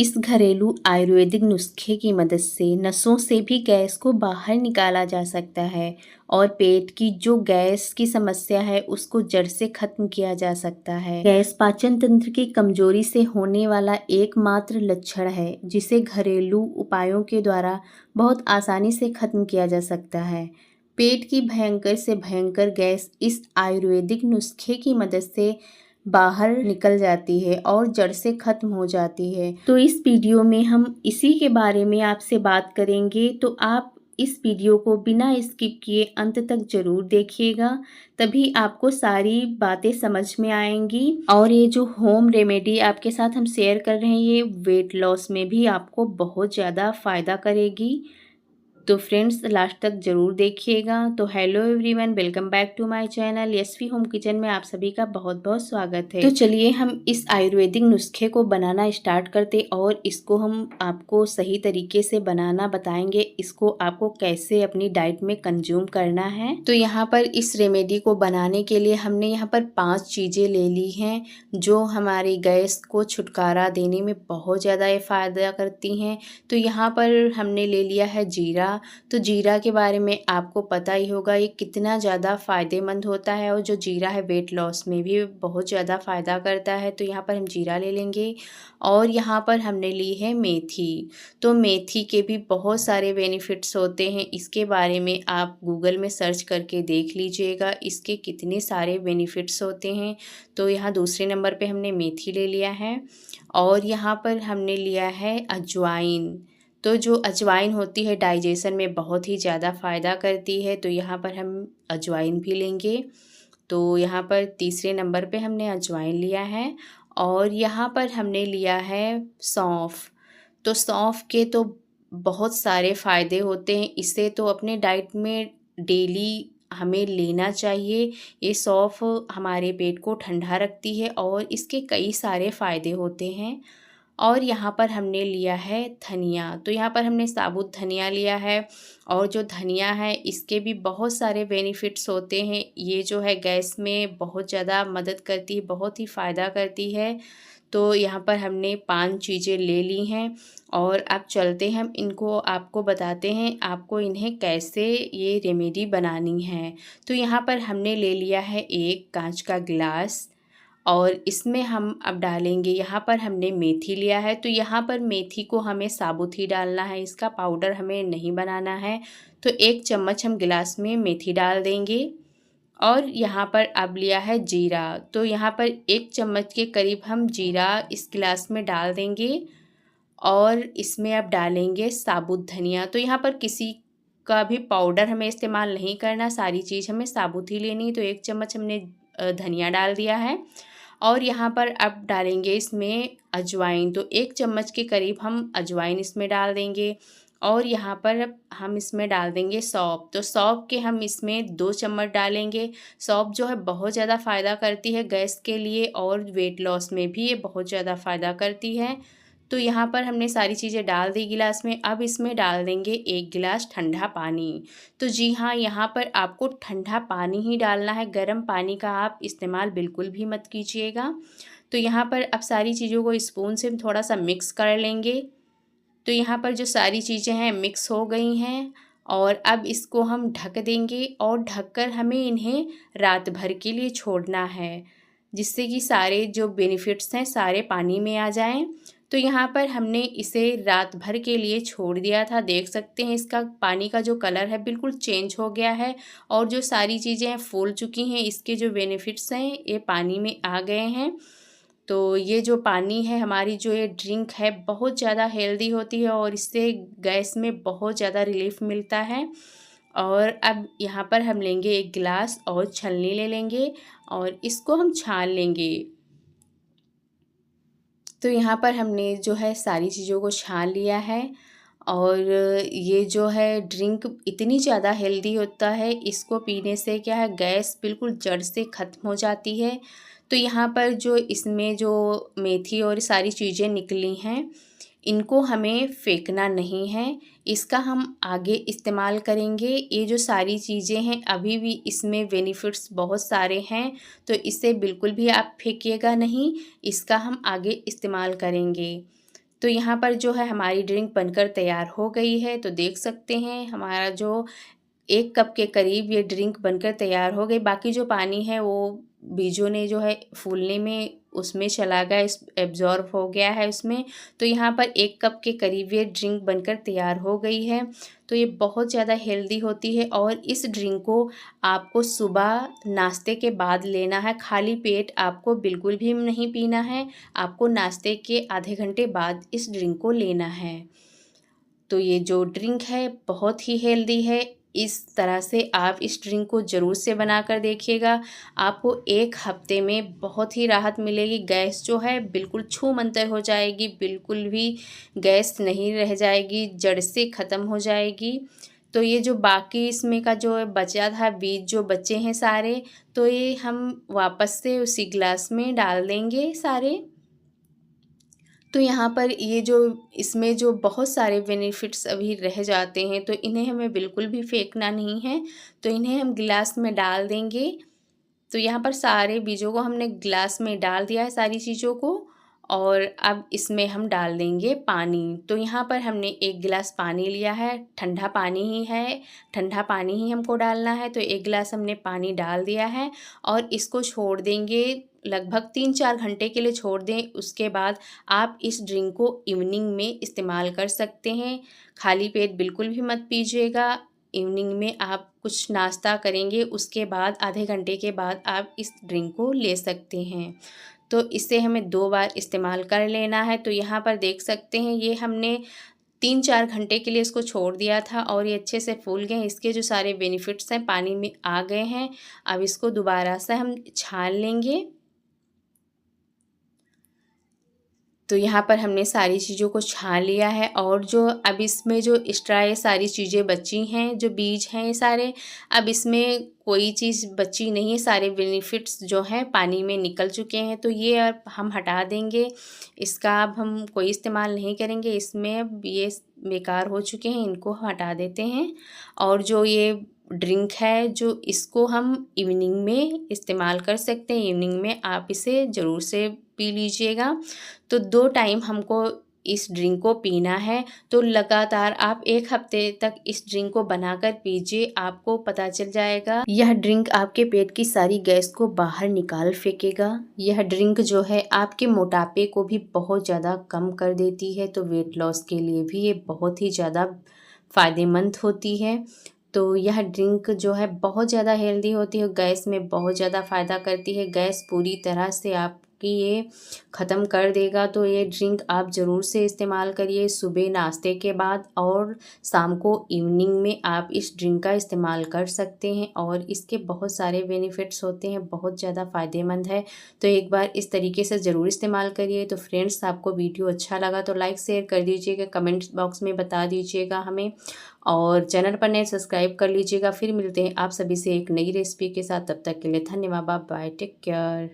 इस घरेलू आयुर्वेदिक नुस्खे की मदद से नसों से भी गैस को बाहर निकाला जा सकता है और पेट की जो गैस की समस्या है उसको जड़ से खत्म किया जा सकता है। गैस पाचन तंत्र की कमजोरी से होने वाला एकमात्र लक्षण है जिसे घरेलू उपायों के द्वारा बहुत आसानी से खत्म किया जा सकता है। पेट की भयंकर से भयंकर गैस इस आयुर्वेदिक नुस्खे की मदद से बाहर निकल जाती है और जड़ से खत्म हो जाती है। तो इस वीडियो में हम इसी के बारे में आपसे बात करेंगे, तो आप इस वीडियो को बिना स्किप किए अंत तक जरूर देखिएगा, तभी आपको सारी बातें समझ में आएंगी। और ये जो होम रेमेडी आपके साथ हम शेयर कर रहे हैं ये वेट लॉस में भी आपको बहुत ज़्यादा फ़ायदा करेगी। तो फ्रेंड्स लास्ट तक ज़रूर देखिएगा। तो hello everyone, welcome back to my channel Yashvi home kitchen में आप सभी का बहुत बहुत स्वागत है। तो चलिए हम इस आयुर्वेदिक नुस्खे को बनाना स्टार्ट करते और इसको हम आपको सही तरीके से बनाना बताएंगे। इसको आपको कैसे अपनी डाइट में कंज्यूम करना है। तो यहाँ पर इस रेमेडी को बनाने के लिए हमने यहाँ पर 5 चीज़ें ले ली हैं जो हमारी गैस को छुटकारा देने में बहुत ज़्यादा फ़ायदा करती हैं। तो यहाँ पर हमने ले लिया है जीरा। तो जीरा के बारे में आपको पता ही होगा ये कितना ज़्यादा फ़ायदेमंद होता है और जो जीरा है वेट लॉस में भी बहुत ज़्यादा फ़ायदा करता है। तो यहाँ पर हम जीरा ले लेंगे और यहाँ पर हमने ली है मेथी। तो मेथी के भी बहुत सारे बेनिफिट्स होते हैं, इसके बारे में आप गूगल में सर्च करके देख लीजिएगा इसके कितने सारे बेनिफिट्स होते हैं। तो यहाँ दूसरे नंबर पे हमने मेथी ले लिया है और यहाँ पर हमने लिया है अजवाइन। तो जो अजवाइन होती है डाइजेशन में बहुत ही ज़्यादा फ़ायदा करती है, तो यहाँ पर हम अजवाइन भी लेंगे। तो यहाँ पर तीसरे नंबर पे हमने अजवाइन लिया है और यहाँ पर हमने लिया है सौंफ। तो सौंफ के तो बहुत सारे फ़ायदे होते हैं, इसे तो अपने डाइट में डेली हमें लेना चाहिए। ये सौंफ हमारे पेट को ठंडा रखती है और इसके कई सारे फ़ायदे होते हैं। और यहाँ पर हमने लिया है धनिया। तो यहाँ पर हमने साबुत धनिया लिया है और जो धनिया है इसके भी बहुत सारे बेनिफिट्स होते हैं। ये जो है गैस में बहुत ज़्यादा मदद करती है, बहुत ही फ़ायदा करती है। तो यहाँ पर हमने 5 चीज़ें ले ली हैं और अब चलते हैं हम इनको आपको बताते हैं आपको इन्हें कैसे ये रेमेडी बनानी है। तो यहाँ पर हमने ले लिया है एक कांच का गिलास और इसमें हम अब डालेंगे, यहाँ पर हमने मेथी लिया है। तो यहाँ पर मेथी को हमें साबुत ही डालना है, इसका पाउडर हमें नहीं बनाना है। तो 1 चम्मच हम गिलास में मेथी डाल देंगे और यहाँ पर अब लिया है जीरा। तो यहाँ पर 1 चम्मच के करीब हम जीरा इस गिलास में डाल देंगे और इसमें अब डालेंगे साबुत धनिया। तो यहाँ पर किसी का भी पाउडर हमें इस्तेमाल नहीं करना, सारी चीज़ हमें साबुत ही लेनी। तो 1 चम्मच हमने धनिया डाल दिया है और यहाँ पर अब डालेंगे इसमें अजवाइन। तो 1 चम्मच के करीब हम अजवाइन इसमें डाल देंगे और यहाँ पर हम इसमें डाल देंगे सौंफ। तो सौंफ के हम इसमें 2 चम्मच डालेंगे। सौंफ जो है बहुत ज़्यादा फ़ायदा करती है गैस के लिए और वेट लॉस में भी ये बहुत ज़्यादा फ़ायदा करती है। तो यहाँ पर हमने सारी चीज़ें डाल दी गिलास में। अब इसमें डाल देंगे 1 गिलास ठंडा पानी। तो जी हाँ, यहाँ पर आपको ठंडा पानी ही डालना है, गर्म पानी का आप इस्तेमाल बिल्कुल भी मत कीजिएगा। तो यहाँ पर अब सारी चीज़ों को स्पून से थोड़ा सा मिक्स कर लेंगे। तो यहाँ पर जो सारी चीज़ें हैं मिक्स हो गई हैं और अब इसको हम ढक देंगे और ढककर हमें इन्हें रात भर के लिए छोड़ना है, जिससे कि सारे जो बेनिफिट्स हैं सारे पानी में आ जाएं। तो यहाँ पर हमने इसे रात भर के लिए छोड़ दिया था, देख सकते हैं इसका पानी का जो कलर है बिल्कुल चेंज हो गया है और जो सारी चीज़ें हैं फूल चुकी हैं, इसके जो बेनिफिट्स हैं ये पानी में आ गए हैं। तो ये जो पानी है हमारी जो ये ड्रिंक है बहुत ज़्यादा हेल्दी होती है और इससे गैस में बहुत ज़्यादा रिलीफ मिलता है। और अब यहाँ पर हम लेंगे 1 गिलास और छलनी ले लेंगे और इसको हम छान लेंगे। तो यहाँ पर हमने जो है सारी चीज़ों को छान लिया है और ये जो है ड्रिंक इतनी ज़्यादा हेल्दी होता है, इसको पीने से क्या है गैस बिल्कुल जड़ से ख़त्म हो जाती है। तो यहाँ पर जो इसमें जो मेथी और सारी चीज़ें निकली हैं इनको हमें फेंकना नहीं है, इसका हम आगे इस्तेमाल करेंगे। ये जो सारी चीज़ें हैं अभी भी इसमें बेनिफिट्स बहुत सारे हैं, तो इसे बिल्कुल भी आप फेंकिएगा नहीं, इसका हम आगे इस्तेमाल करेंगे। तो यहाँ पर जो है हमारी ड्रिंक बनकर तैयार हो गई है। तो देख सकते हैं हमारा जो 1 कप के करीब ये ड्रिंक बनकर तैयार हो गई। बाकी जो पानी है वो बीजों ने जो है फूलने में उसमें चला गया, इस एब्ज़ॉर्ब हो गया है उसमें। तो यहाँ पर 1 कप के करीब ये ड्रिंक बनकर तैयार हो गई है। तो ये बहुत ज़्यादा हेल्दी होती है और इस ड्रिंक को आपको सुबह नाश्ते के बाद लेना है। खाली पेट आपको बिल्कुल भी नहीं पीना है। आपको नाश्ते के आधे घंटे बाद इस ड्रिंक को लेना है। तो ये जो ड्रिंक है बहुत ही हेल्दी है। इस तरह से आप इस ड्रिंक को ज़रूर से बना कर देखिएगा। आपको 1 हफ़्ते में बहुत ही राहत मिलेगी। गैस जो है बिल्कुल छूमंतर हो जाएगी, बिल्कुल भी गैस नहीं रह जाएगी, जड़ से ख़त्म हो जाएगी। तो ये जो बाकी इसमें का जो बचा था बीज जो बचे हैं सारे, तो ये हम वापस से उसी ग्लास में डाल देंगे सारे। तो यहाँ पर ये जो इसमें जो बहुत सारे बेनिफिट्स अभी रह जाते हैं, तो इन्हें हमें बिल्कुल भी फेंकना नहीं है। तो इन्हें हम गिलास में डाल देंगे। तो यहाँ पर सारे बीजों को हमने ग्लास में डाल दिया है सारी चीज़ों को, और अब इसमें हम डाल देंगे पानी। तो यहाँ पर हमने 1 गिलास पानी लिया है, ठंडा पानी ही है, ठंडा पानी ही हमको डालना है। तो 1 गिलास हमने पानी डाल दिया है और इसको छोड़ देंगे, लगभग 3-4 घंटे के लिए छोड़ दें। उसके बाद आप इस ड्रिंक को इवनिंग में इस्तेमाल कर सकते हैं। खाली पेट बिल्कुल भी मत पीजिएगा। इवनिंग में आप कुछ नाश्ता करेंगे, उसके बाद आधे घंटे के बाद आप इस ड्रिंक को ले सकते हैं। तो इसे हमें 2 बार इस्तेमाल कर लेना है। तो यहाँ पर देख सकते हैं ये हमने 3-4 घंटे के लिए इसको छोड़ दिया था और ये अच्छे से फूल गए हैं। इसके जो सारे बेनिफिट्स हैं पानी में आ गए हैं। अब इसको दोबारा से हम छान लेंगे। तो यहाँ पर हमने सारी चीज़ों को छान लिया है और जो अब इसमें जो एक्स्ट्रा ये सारी चीज़ें बची हैं, जो बीज हैं ये सारे, अब इसमें कोई चीज़ बची नहीं है। सारे बेनिफिट्स जो हैं पानी में निकल चुके हैं। तो ये अब हम हटा देंगे। इसका अब हम कोई इस्तेमाल नहीं करेंगे। इसमें अब ये बेकार हो चुके हैं, इनको हटा देते हैं। और जो ये ड्रिंक है जो इसको हम इवनिंग में इस्तेमाल कर सकते हैं। इवनिंग में आप इसे ज़रूर से पी लीजिएगा। तो 2 टाइम हमको इस ड्रिंक को पीना है। तो लगातार आप 1 हफ्ते तक इस ड्रिंक को बनाकर पीजिए, आपको पता चल जाएगा। यह ड्रिंक आपके पेट की सारी गैस को बाहर निकाल फेंकेगा। यह ड्रिंक जो है आपके मोटापे को भी बहुत ज़्यादा कम कर देती है। तो वेट लॉस के लिए भी ये बहुत ही ज़्यादा फ़ायदेमंद होती है। तो यह ड्रिंक जो है बहुत ज़्यादा हेल्दी होती है, गैस में बहुत ज़्यादा फ़ायदा करती है। गैस पूरी तरह से आपकी ये ख़त्म कर देगा। तो ये ड्रिंक आप ज़रूर से इस्तेमाल करिए सुबह नाश्ते के बाद, और शाम को इवनिंग में आप इस ड्रिंक का इस्तेमाल कर सकते हैं। और इसके बहुत सारे बेनिफिट्स होते हैं, बहुत ज़्यादा फ़ायदेमंद है। तो एक बार इस तरीके से ज़रूर इस्तेमाल करिए। तो फ्रेंड्स, आपको वीडियो अच्छा लगा तो लाइक शेयर कर दीजिएगा, कमेंट्स बॉक्स में बता दीजिएगा हमें, और चैनल पर नए सब्सक्राइब कर लीजिएगा। फिर मिलते हैं आप सभी से एक नई रेसिपी के साथ। तब तक के लिए धन्यवाद, बाय, टेक केयर।